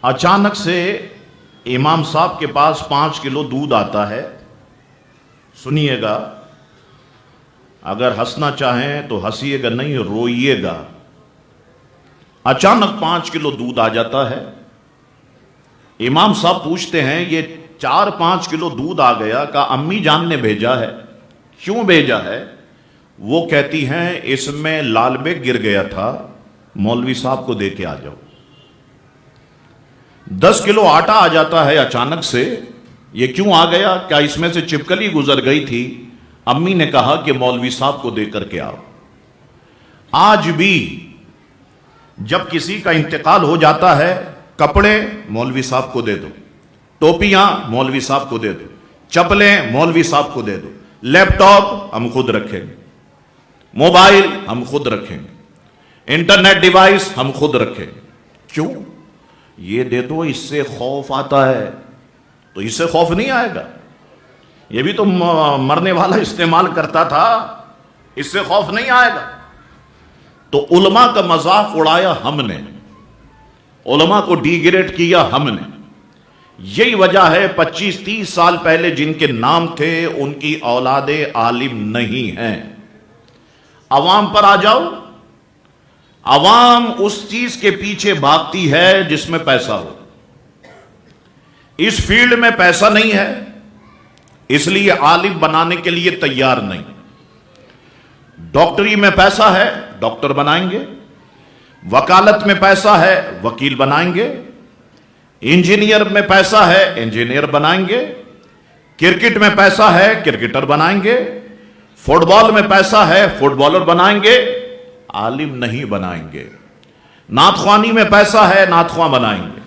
اچانک سے امام صاحب کے پاس 5 کلو دودھ آتا ہے. سنیے گا، اگر ہنسنا چاہیں تو ہنسیے گا نہیں، روئیے گا. اچانک 5 کلو دودھ آ جاتا ہے. امام صاحب پوچھتے ہیں یہ 4-5 کلو دودھ آ گیا، کہا امی جان نے بھیجا ہے. کیوں بھیجا ہے؟ وہ کہتی ہیں اس میں لال بیگ گر گیا تھا، مولوی صاحب کو دے کے آ جاؤ. 10 کلو آٹا آ جاتا ہے اچانک سے. یہ کیوں آ گیا؟ کیا اس میں سے چپکلی گزر گئی تھی؟ امی نے کہا کہ مولوی صاحب کو دے کر کے آؤ. آج بھی جب کسی کا انتقال ہو جاتا ہے، کپڑے مولوی صاحب کو دے دو، ٹوپیاں مولوی صاحب کو دے دو، چپلیں مولوی صاحب کو دے دو، لیپ ٹاپ ہم خود رکھیں گے، موبائل ہم خود رکھیں گے، انٹرنیٹ ڈیوائس ہم خود رکھیں گے. کیوں؟ یہ دے دو، اس سے خوف آتا ہے. تو اس سے خوف نہیں آئے گا، یہ بھی تو مرنے والا استعمال کرتا تھا، اس سے خوف نہیں آئے گا. تو علماء کا مذاق اڑایا ہم نے، علماء کو ڈیگریڈ کیا ہم نے. یہی وجہ ہے 25-30 سال پہلے جن کے نام تھے ان کی اولاد عالم نہیں ہیں. عوام پر آ جاؤ، عوام اس چیز کے پیچھے بھاگتی ہے جس میں پیسہ ہو. اس فیلڈ میں پیسہ نہیں ہے، اس لیے عالم بنانے کے لیے تیار نہیں. ڈاکٹری میں پیسہ ہے، ڈاکٹر بنائیں گے. وکالت میں پیسہ ہے، وکیل بنائیں گے. انجینئر میں پیسہ ہے، انجینئر بنائیں گے. کرکٹ میں پیسہ ہے، کرکٹر بنائیں گے. فٹ بال میں پیسہ ہے، فٹ بالر بنائیں گے. عالم نہیں بنائیں گے. نعت خوانی میں پیسہ ہے، نعت خواں بنائیں گے.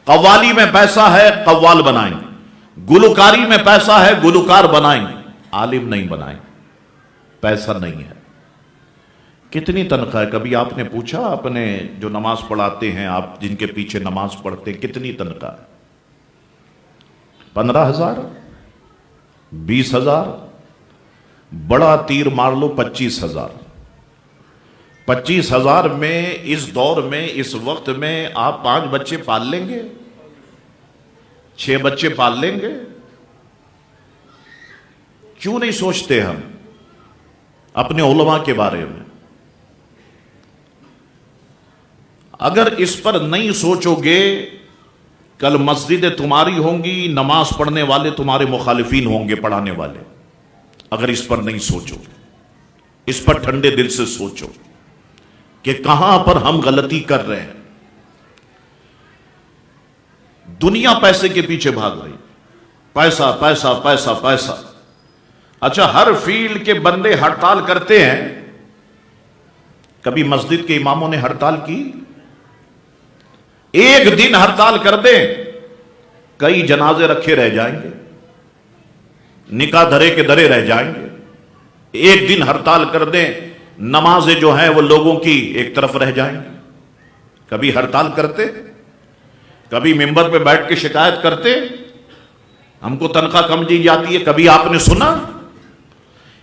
قوالی میں پیسہ ہے، قوال بنائیں گے. گلوکاری میں پیسہ ہے، گلوکار بنائیں گے. عالم نہیں بنائیں گے، پیسہ نہیں ہے. کتنی تنخواہ ہے؟ کبھی آپ نے پوچھا اپنے جو نماز پڑھاتے ہیں، آپ جن کے پیچھے نماز پڑھتے ہیں، کتنی تنخواہ ہے؟ 15,000، 20,000، بڑا تیر مار لو 25,000. 25,000 میں اس دور میں، اس وقت میں آپ 5 بچے پال لیں گے، 6 بچے پال لیں گے. کیوں نہیں سوچتے ہم اپنے علماء کے بارے میں؟ اگر اس پر نہیں سوچو گے، کل مسجدیں تمہاری ہوں گی، نماز پڑھنے والے تمہارے مخالفین ہوں گے، پڑھانے والے. اگر اس پر نہیں سوچو، اس پر ٹھنڈے دل سے سوچو کہ کہاں پر ہم غلطی کر رہے ہیں. دنیا پیسے کے پیچھے بھاگ رہی، پیسہ پیسہ پیسہ پیسہ. اچھا، ہر فیلڈ کے بندے ہڑتال کرتے ہیں. کبھی مسجد کے اماموں نے ہڑتال کی؟ ایک دن ہڑتال کر دیں، کئی جنازے رکھے رہ جائیں گے، نکاح دھرے کے دھرے رہ جائیں گے. ایک دن ہڑتال کر دیں، نمازیں جو ہیں وہ لوگوں کی ایک طرف رہ جائیں گی. کبھی ہڑتال کرتے؟ کبھی ممبر پہ بیٹھ کے شکایت کرتے ہم کو تنخواہ کم دی جاتی ہے؟ کبھی آپ نے سنا؟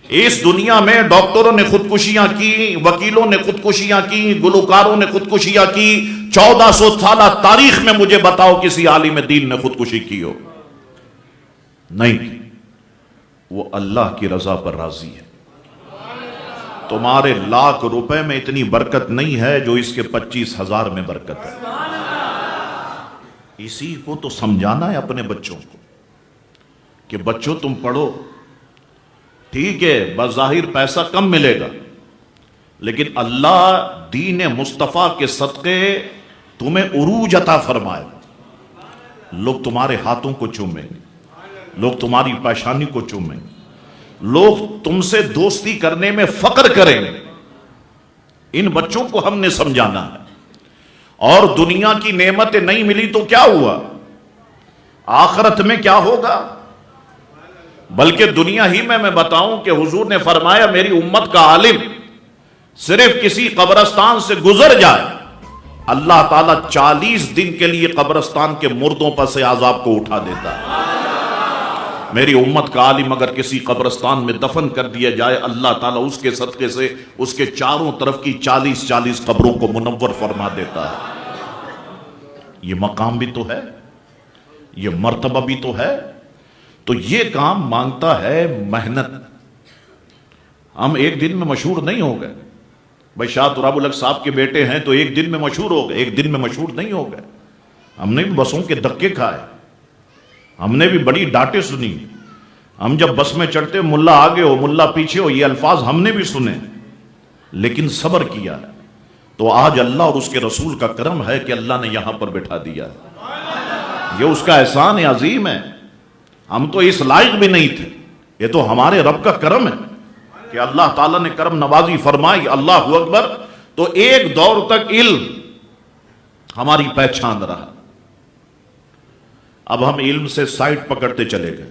اس دنیا میں ڈاکٹروں نے خودکشیاں کی، وکیلوں نے خودکشیاں کی، گلوکاروں نے خودکشیاں کی. 1400 سالہ تاریخ میں مجھے بتاؤ کسی عالم دین نے خودکشی کی ہو؟ نہیں. وہ اللہ کی رضا پر راضی ہے. تمہارے لاکھ روپے میں اتنی برکت نہیں ہے جو اس کے 25,000 میں برکت ہے. اسی کو تو سمجھانا ہے اپنے بچوں کو کہ بچوں تم پڑھو. ٹھیک ہے، بظاہر پیسہ کم ملے گا، لیکن اللہ دین مصطفیٰ کے صدقے تمہیں عروج عطا فرمائے. لوگ تمہارے ہاتھوں کو چومیں گے، لوگ تمہاری پیشانی کو چومیں گے، لوگ تم سے دوستی کرنے میں فخر کریں گے. ان بچوں کو ہم نے سمجھانا ہے. اور دنیا کی نعمتیں نہیں ملی تو کیا ہوا؟ آخرت میں کیا ہوگا؟ بلکہ دنیا ہی میں بتاؤں کہ حضور نے فرمایا میری امت کا عالم صرف کسی قبرستان سے گزر جائے، اللہ تعالیٰ 40 دن کے لیے قبرستان کے مردوں پر سے عذاب کو اٹھا دیتا ہے. میری امت کا عالم اگر کسی قبرستان میں دفن کر دیا جائے، اللہ تعالیٰ اس کے صدقے سے اس کے چاروں طرف کی 40 قبروں کو منور فرما دیتا ہے. یہ مقام بھی تو ہے، یہ مرتبہ بھی تو ہے. تو یہ کام مانگتا ہے محنت. ہم ایک دن میں مشہور نہیں ہو گئے. بھائی شاہ تراب الحق صاحب کے بیٹے ہیں تو ایک دن میں مشہور ہو گئے، ایک دن میں مشہور نہیں ہو گئے. ہم نے بھی بسوں کے دھکے کھائے، ہم نے بھی بڑی ڈانٹیں سنی. ہم جب بس میں چڑھتے ملا آگے ہو ملا پیچھے ہو، یہ الفاظ ہم نے بھی سنے، لیکن صبر کیا. تو آج اللہ اور اس کے رسول کا کرم ہے کہ اللہ نے یہاں پر بٹھا دیا. یہ اس کا احسان عظیم ہے. ہم تو اس لائق بھی نہیں تھے، یہ تو ہمارے رب کا کرم ہے کہ اللہ تعالیٰ نے کرم نوازی فرمائی. اللہ اکبر. تو ایک دور تک علم ہماری پہچان رہا. اب ہم علم سے سائٹ پکڑتے چلے گئے.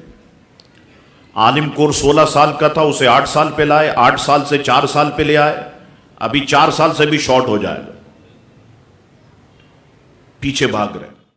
عالم کورس 16 سال کا تھا، اسے 8 سال پہ لائے، 8 سال سے 4 سال پہ لے آئے. ابھی 4 سال سے بھی شارٹ ہو جائے گا، پیچھے بھاگ رہے.